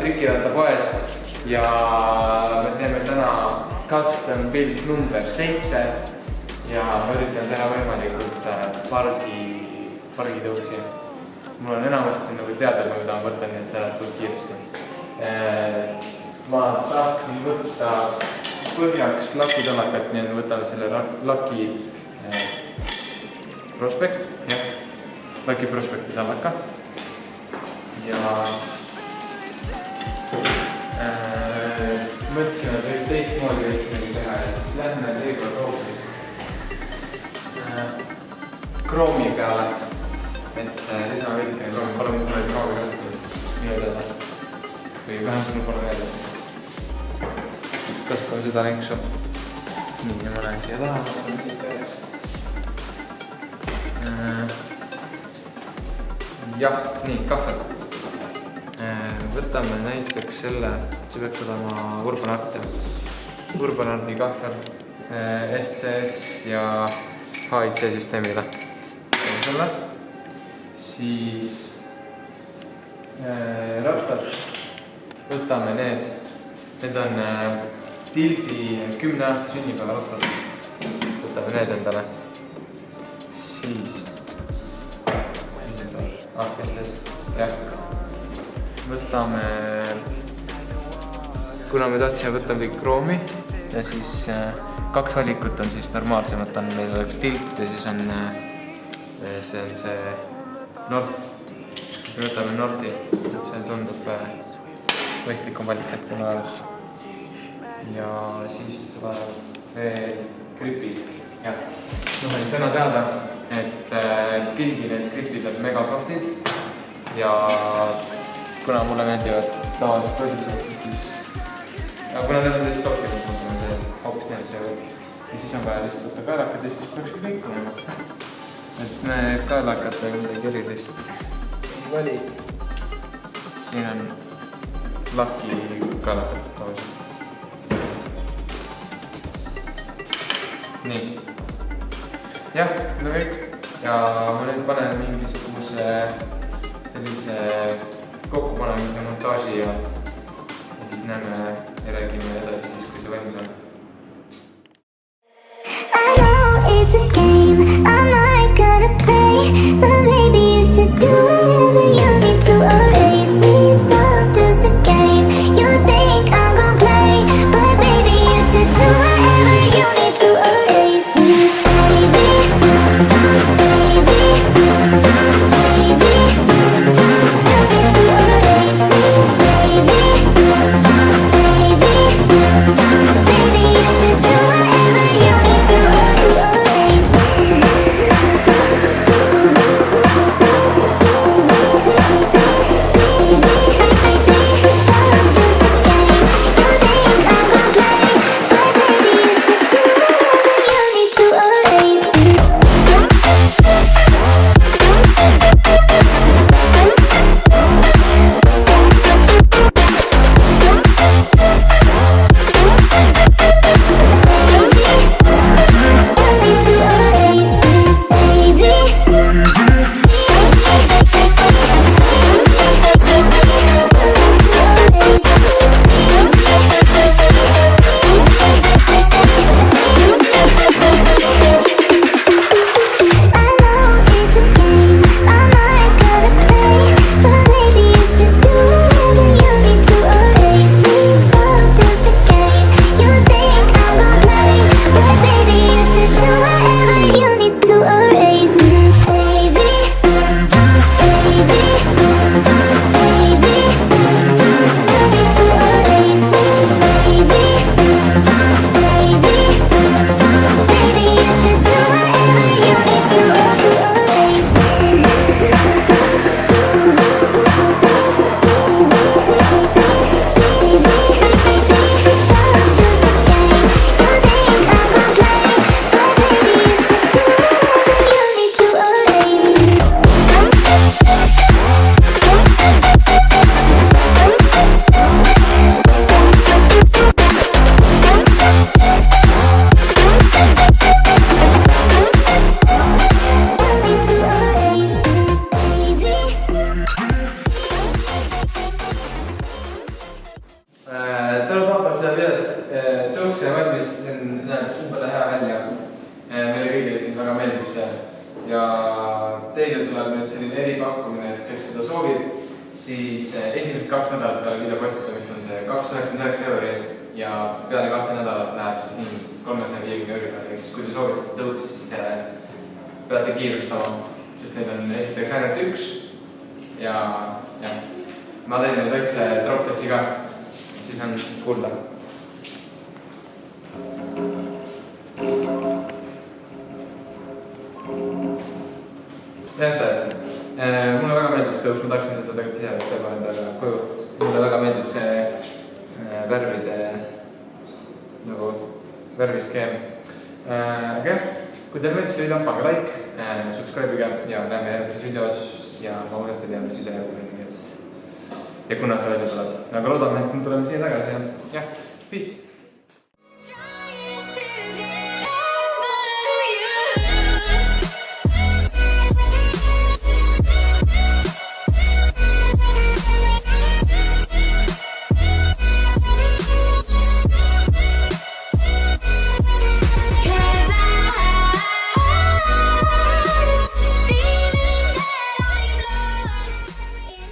Trikiratta poes ja me teeme täna custom build number 7 ja ma üritan teha võimalikult pargitõuksi. Mul on enamasti nagu teada, kui ma tahan võtta, nii et see tuleb kiiresti. Ma tahtsin võtta põhjaks Lucky talakat, nii et võtame selle Lucky Prospect, jah, Lucky Prospecti talaka. Ja mõtlesin, et võiks teistmoodi veits teha ja siis lähme seekord hoopis kroomi peale, et lisame veidikene kroomi, pole mulle kroomi kasutada nii-öelda või vähemalt mul pole meeles. Kasutame seda näiksu. Nii, ma lähen siia taha, võtame siit järjest. Jah, nii, kahvel. Võtame näiteks selle, see peaks olema Urban Art. Urban Arti kahvel SCS ja HIC süsteemile. Selle. Siis rattad. Võtame need on Tildi 10 aasta sünnipäeva rattad. Võtame need endale. Siis SCS, jah. Võtame, kuna me tahtsime võtta kõik kroomi ja siis 2 valikut on siis normaalsemad, meil oleks tilt ja siis on see North. Võtame Northi, et see tundub mõistlikum valik hetkel olevat. Ja siis tuleb veel gripid. Jah, olin täna teada, et Tildi need gripid on megasoftid ja kuna mulle meeldivad tavaliselt produktsoftid, siis kuna need on lihtsalt softid, siis mõtleme see hoopis need see või. Ja siis on vaja lihtsalt võtta kaelakad ja siis peaks kõik olema. Et me kaelakatega midagi erilist ei vali. Siin on Lucky kaelakad tavaliselt. Nii. Jah, no kõik. Ja ma nüüd panen mingisuguse sellise kokkupanemise montaaži ja siis näeme ja räägime edasi siis, kui see valmis on. I know it's a game, I'm not gonna play, but maybe you should do whatever you need to erase me. It's all just a game, you think I'm gonna play, but baby you should do whatever you need to erase me. Baby, Tänu vaatavad seda videot, tõuks ja valmis, see näeb umbele hea välja. Meile kõigile siin väga meeldib see. Ja teile tuleb nüüd selline eripakkumine, et kes seda soovib, siis esimest 2 nädalat peale video postitamist on see 299 € ja peale 2 nädalat läheb siis nii 350 € peale. Ehk siis kui te soovite seda tõuksi, siis peate kiirustama, sest neid on esiteks ainult 1 ja ma teen nüüd väikse drop testi ka, et siis on kuulda. Jästas. Mulle väga meeldib see tõuks, ma tahaksin seda tegelikult ise teha endaga koju. Mulle väga meeldib see värvide nagu värviskeem. Aga kui teil meeldis see video, pange like, subscribe'ige ja näeme järgmises videos ja ma uurun, et te teame video järgmine. Ja kuna see välja tuleb. Aga loodame, et me tuleme siia tagasi ja peace!